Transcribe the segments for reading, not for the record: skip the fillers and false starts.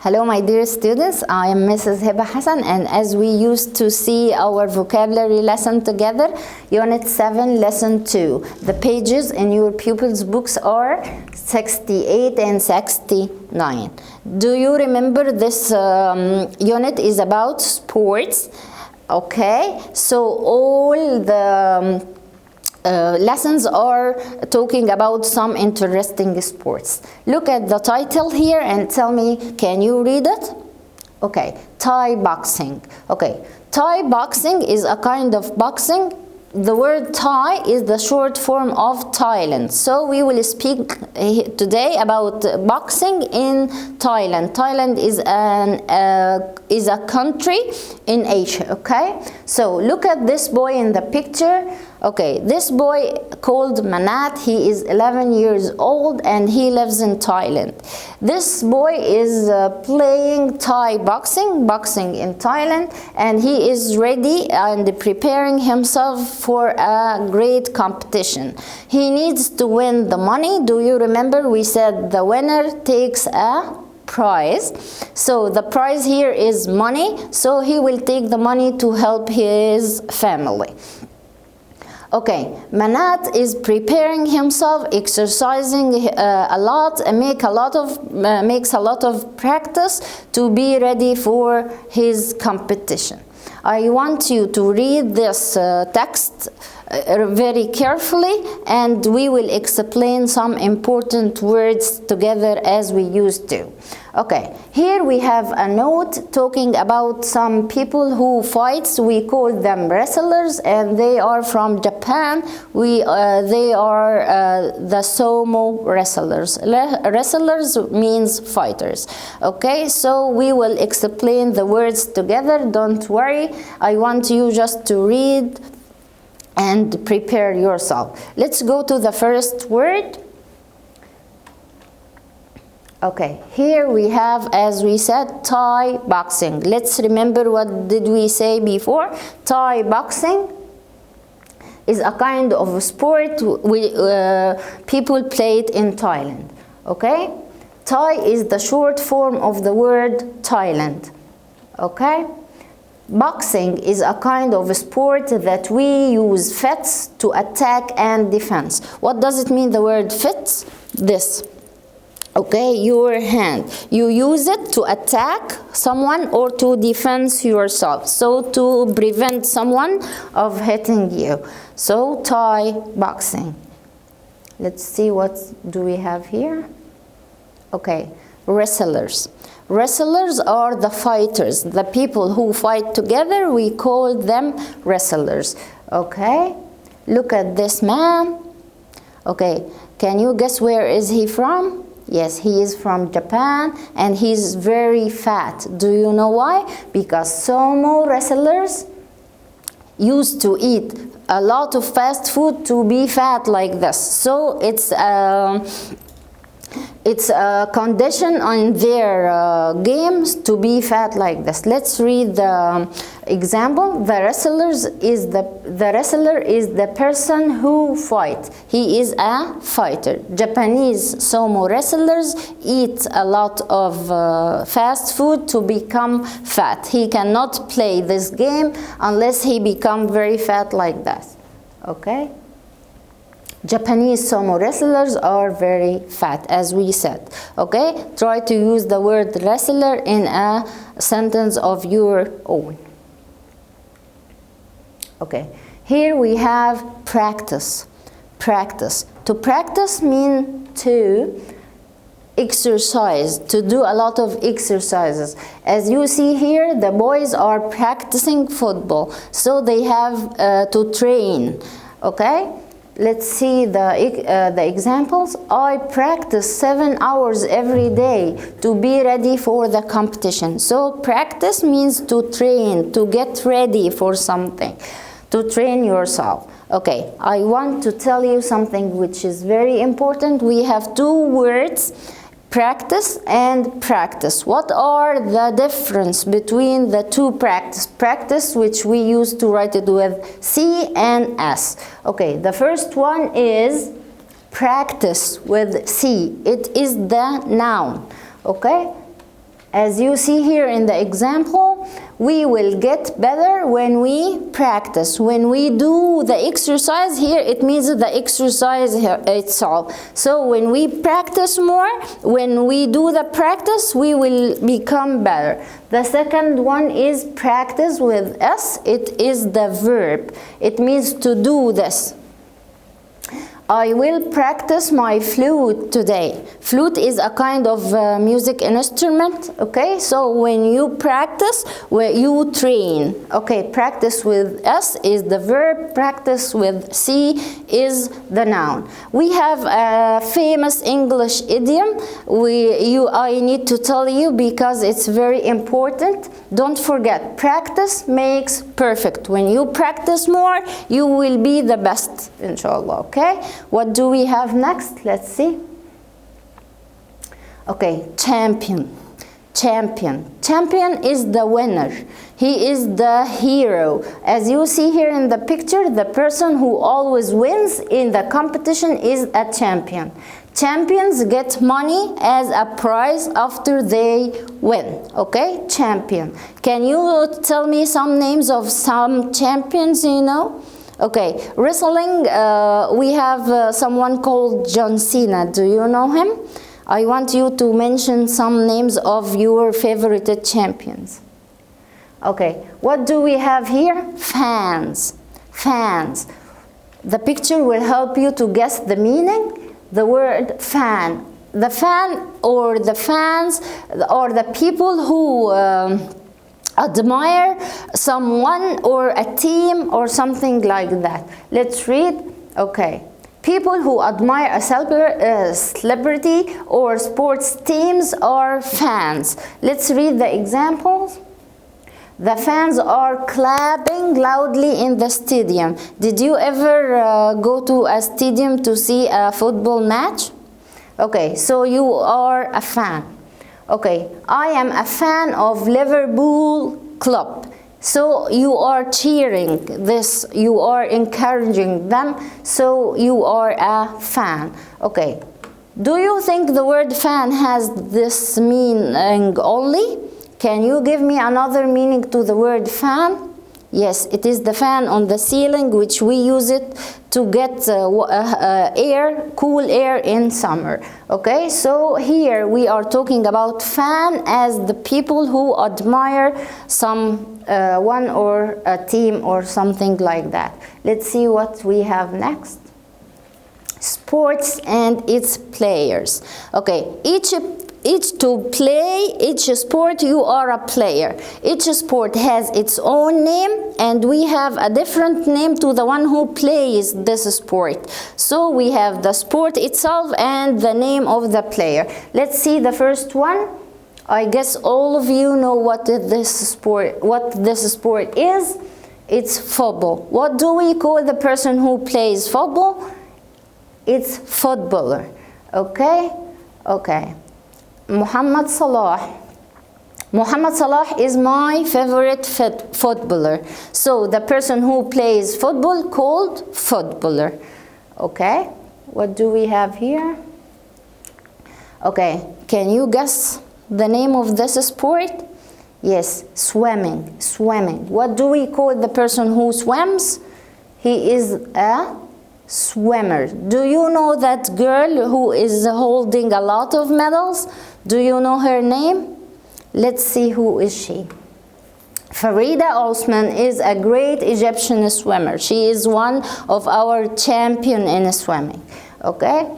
Hello my dear students, I am Mrs. Hiba Hassan, and as we used to see our vocabulary lesson together, Unit 7, Lesson 2. The pages in your pupils' books are 68 and 69. Do you remember this unit is about sports? Okay, so all the lessons are talking about some interesting sports. Look at the title here and tell me, can you read it? Okay, Thai boxing. Okay, Thai boxing is a kind of boxing. The word Thai is the short form of Thailand. So we will speak today about boxing in Thailand. Thailand is a country in Asia, okay? So look at this boy in the picture. Okay, this boy called Manat, he is 11 years old and he lives in Thailand. This boy is playing Thai boxing in Thailand, and he is ready and preparing himself for a great competition. He needs to win the money. Do you remember we said the winner takes a prize? So the prize here is money, so he will take the money to help his family. Okay, Manat is preparing himself, exercising a lot, makes a lot of practice to be ready for his competition. I want you to read this text very carefully, and we will explain some important words together as we used to. Okay, here we have a note talking about some people who fights. We call them wrestlers, and they are from Japan. They are the sumo wrestlers. Wrestlers means fighters. Okay, so we will explain the words together. Don't worry. I want you just to read and prepare yourself. Let's go to the first word. Okay, here we have, as we said, Thai boxing. Let's remember, what did we say before? Thai boxing is a kind of sport people play it in Thailand. Okay, Thai is the short form of the word Thailand. Okay, boxing is a kind of sport that we use fists to attack and defense. What does it mean, the word fists? This. Okay, your hand. You use it to attack someone or to defend yourself. So to prevent someone of hitting you. So Thai boxing. Let's see, what do we have here? Okay, wrestlers. Wrestlers are the fighters. The people who fight together, we call them wrestlers. Okay, look at this man. Okay, can you guess where is he from? Yes, he is from Japan, and he's very fat. Do you know why? Because sumo wrestlers used to eat a lot of fast food to be fat like this. So it's a condition on their games to be fat like this. Let's read the example. The wrestler is the person who fights. He is a fighter. Japanese sumo wrestlers eat a lot of fast food to become fat. He cannot play this game unless he becomes very fat like that. Okay? Japanese sumo wrestlers are very fat, as we said. Okay, try to use the word wrestler in a sentence of your own. Okay, here we have practice. Practice. To practice means to exercise, to do a lot of exercises. As you see here, the boys are practicing football, so they have to train. Okay. Let's see the examples. I practice 7 hours every day to be ready for the competition. So practice means to train, to get ready for something, to train yourself. Okay, I want to tell you something which is very important. We have two words, practice and practice. What are the difference between the two practice? Practice, which we used to write it with C and S. Okay, the first one is practice with C. It is the noun. Okay, As you see here in the example, we will get better when we practice. When we do the exercise here, it means the exercise itself. So when we practice more, when we do the practice, we will become better. The second one is practice with S. It is the verb. It means to do this. I will practice my flute today. Flute is a kind of music instrument, okay? So when you practice, where you train. Okay, practice with S is the verb, practice with C is the noun. We have a famous English idiom. I need to tell you because it's very important. Don't forget, practice makes perfect. When you practice more, you will be the best, inshallah, okay? What do we have next? Let's see. Okay, champion. Champion. Champion is the winner. He is the hero. As you see here in the picture, the person who always wins in the competition is a champion. Champions get money as a prize after they win. Okay, champion. Can you tell me some names of some champions you know? Okay, wrestling, we have someone called John Cena. Do you know him? I want you to mention some names of your favorite champions. Okay, what do we have here? Fans. Fans. The picture will help you to guess the meaning. The word fan. The fan or the fans or the people who admire someone or a team or something like that. Let's read. Okay. People who admire a celebrity or sports teams are fans. Let's read the examples. The fans are clapping loudly in the stadium. Did you ever go to a stadium to see a football match? Okay, so you are a fan. Okay, I am a fan of Liverpool club. So you are cheering this, you are encouraging them, so you are a fan. Okay, do you think the word fan has this meaning only? Can you give me another meaning to the word fan? Yes, it is the fan on the ceiling, which we use it to get air, cool air in summer. Okay, so here we are talking about fan as the people who admire one or a team or something like that. Let's see what we have next. Sports and its players. Okay, each sport you are a player. Each sport has its own name and we have a different name to the one who plays this sport. So we have the sport itself and the name of the player. Let's see the first one. I guess all of you know what this sport is. It's football. What do we call the person who plays football? It's footballer. Okay? Okay. Muhammad Salah. Muhammad Salah is my favorite footballer. So the person who plays football called footballer. Okay, what do we have here? Okay, can you guess the name of this sport? Yes, swimming. Swimming. What do we call the person who swims? He is a swimmer. Do you know that girl who is holding a lot of medals? Do you know her name? Let's see who is she. Farida Osman is a great Egyptian swimmer. She is one of our champion in swimming. Okay?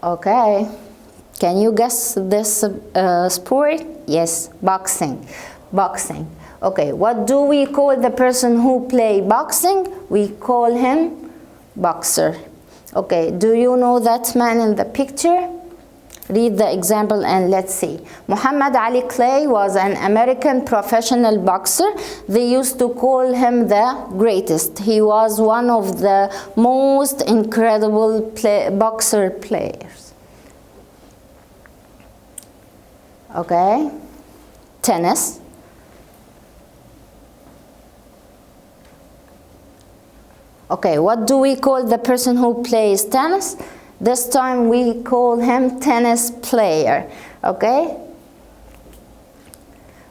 Okay. Can you guess this sport? Yes, boxing. Boxing. Okay, what do we call the person who play boxing? We call him boxer. Okay, do you know that man in the picture? Read the example and let's see. Muhammad Ali Clay was an American professional boxer. They used to call him the greatest. He was one of the most incredible boxer players. Okay, tennis. Okay, what do we call the person who plays tennis? This time we call him tennis player. Okay?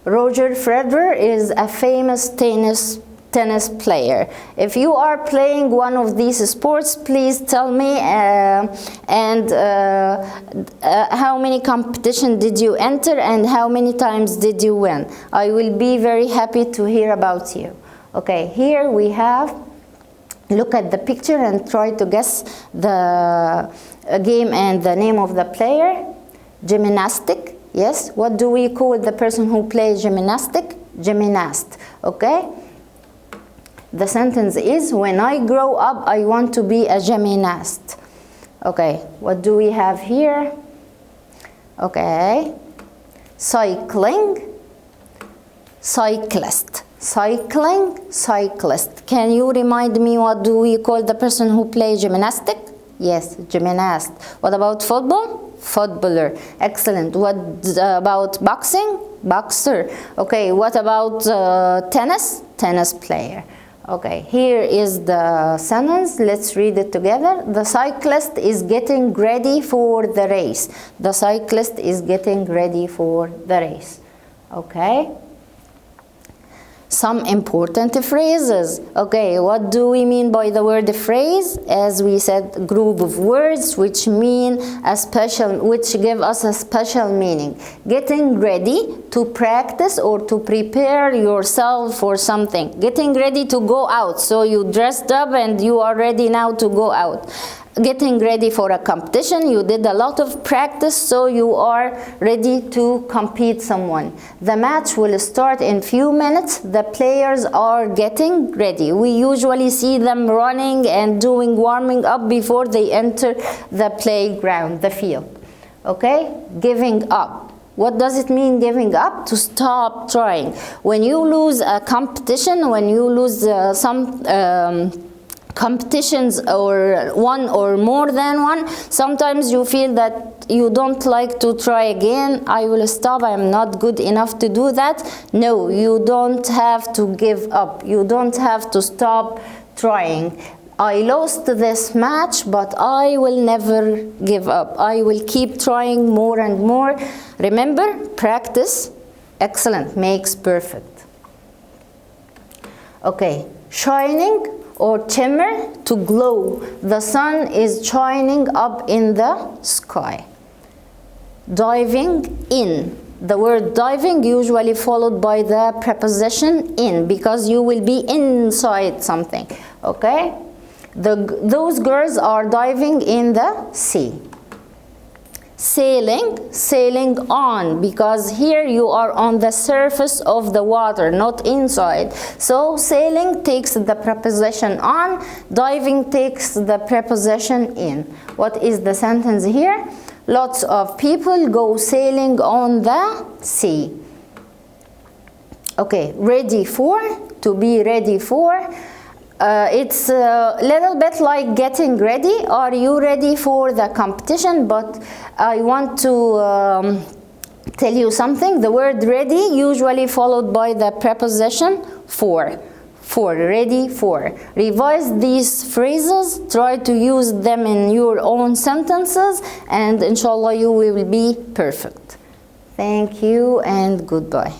Roger Federer is a famous tennis player. If you are playing one of these sports, please tell me how many competition did you enter and how many times did you win. I will be very happy to hear about you. Okay, here we have, look at the picture and try to guess the game and the name of the player. Gymnastic. Yes, what do we call the person who plays gymnastic? Gymnast. Okay? The sentence is, when I grow up, I want to be a gymnast. Okay, what do we have here? Okay, cycling, cyclist. Cycling, cyclist. Can you remind me what do we call the person who plays gymnastic? Yes, gymnast. What about football? Footballer. Excellent. What about boxing? Boxer. Okay, what about tennis? Tennis player. Okay, here is the sentence. Let's read it together. The cyclist is getting ready for the race. The cyclist is getting ready for the race. Okay. Some important phrases. Okay, what do we mean by the word phrase? As we said, group of words which mean which give us a special meaning. Getting ready to practice or to prepare yourself for something. Getting ready to go out. So you dressed up and you are ready now to go out. Getting ready for a competition, you did a lot of practice, so you are ready to compete someone. The match will start in few minutes. The players are getting ready. We usually see them running and doing warming up before they enter the playground, the field. Okay? Giving up. What does it mean, giving up? To stop trying. When you lose a competition, when you lose some competitions, or one or more than one, sometimes you feel that you don't like to try again. I will stop, I am not good enough to do that. No, you don't have to give up. You don't have to stop trying. I lost this match, but I will never give up. I will keep trying more and more. Remember, practice, excellent, makes perfect. Okay, shining or shimmer, to glow. The sun is shining up in the sky. Diving in. The word diving usually followed by the preposition in, because you will be inside something. Okay? Those girls are diving in the sea. Sailing, sailing on, because here you are on the surface of the water, not inside. So sailing takes the preposition on, diving takes the preposition in. What is the sentence here? Lots of people go sailing on the sea. Okay, ready for, to be ready for. It's a little bit like getting ready. Are you ready for the competition? But I want to tell you something. The word ready usually followed by the preposition for. For, ready for. Revise these phrases, try to use them in your own sentences, and inshallah you will be perfect. Thank you and goodbye.